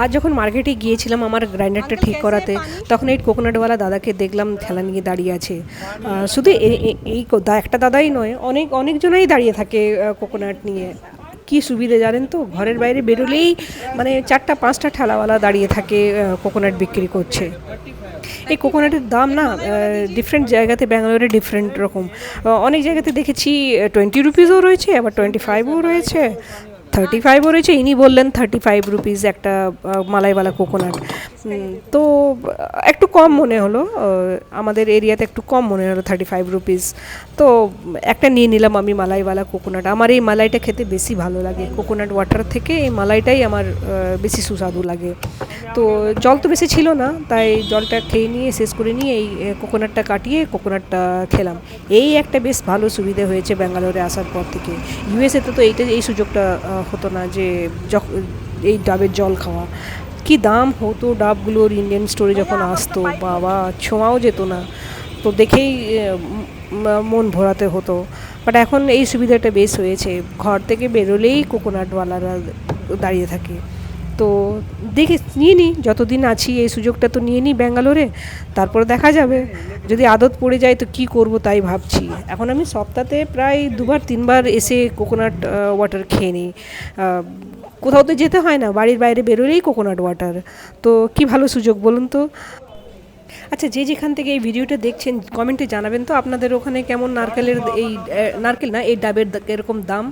আর যখন মার্কেটে গিয়েছিলাম আমার গ্রাইন্ডারটা ঠিক করাতে, তখন এই কোকোনাটওয়ালা দাদাকে দেখলাম ঠেলা নিয়ে দাঁড়িয়ে আছে। শুধু একটা দাদাই নয়, অনেকজনাই দাঁড়িয়ে থাকে কোকোনাট নিয়ে। কি সুবিধে জানেন তো, ঘরের বাইরে বেরোলেই মানে 4-5টা ঠেলাওয়ালা দাঁড়িয়ে থাকে, কোকোনাট বিক্রি করছে। এই কোকোনাটের দাম না ডিফারেন্ট জায়গাতে ব্যাঙ্গালোরে ডিফারেন্ট রকম। অনেক জায়গাতে দেখেছি 20 রুপিসও রয়েছে, আবার 25ও রয়েছে, 35ও রয়েছে। ইনি বললেন 35 রুপিস একটা মালাইওয়ালা কোকোনাট। তো একটু কম মনে হলো, আমাদের এরিয়াতে একটু কম মনে হলো 35 রুপিস। তো একটা নিয়ে নিলাম আমি মালাইওয়ালা কোকোনাট। আমার এই মালাইটা খেতে বেশি ভালো লাগে, কোকোনাট ওয়াটার থেকে এই মালাইটাই আমার বেশি সুস্বাদু লাগে। তো জল তো বেশি ছিল না, তাই জলটা খেয়ে নিয়ে শেষ করে নিয়ে এই কোকোনাটটা কাটিয়ে কোকোনাটটা খেলাম। এই একটা বেশ ভালো সুবিধে হয়েছে ব্যাঙ্গালোরে আসার পর থেকে। ইউএসএতে তো এই সুযোগটা হতো না যে এই ডাবের জল খাওয়া। কি দাম হতো ডাবগুলোর ইন্ডিয়ান স্টোরে যখন আসতো, বাবা ছোঁয়াও যেত না। তো দেখেই মন ভরাতে হতো। বাট এখন এই সুবিধাটা বেশ হয়েছে, ঘর থেকে বেরোলেই কোকোনাটওয়ালারা দাঁড়িয়ে থাকে। তো দেখে নিয়ে নিই, যতদিন আছি এই সুযোগটা তো নিয়ে নিই ব্যাঙ্গালোরে, তারপরে দেখা যাবে। যদি আদত পড়ে যায় তো কি করব তাই ভাবছি। এখন আমি সপ্তাহে প্রায় 2-3বার এসে কোকোনাট ওয়াটার খেয়ে নিই। কোথাও তো যেতে হয় না, বাড়ির বাইরে বেরোলেই কোকোনাট ওয়াটার। তো কি ভালো সুযোগ বলুন তো। আচ্ছা, যে যেখান থেকে এই ভিডিওটা দেখছেন কমেন্টে জানাবেন তো আপনাদের ওখানে কেমন নারকেলের এই নারকেল না, এই ডাবের এরকম দাম।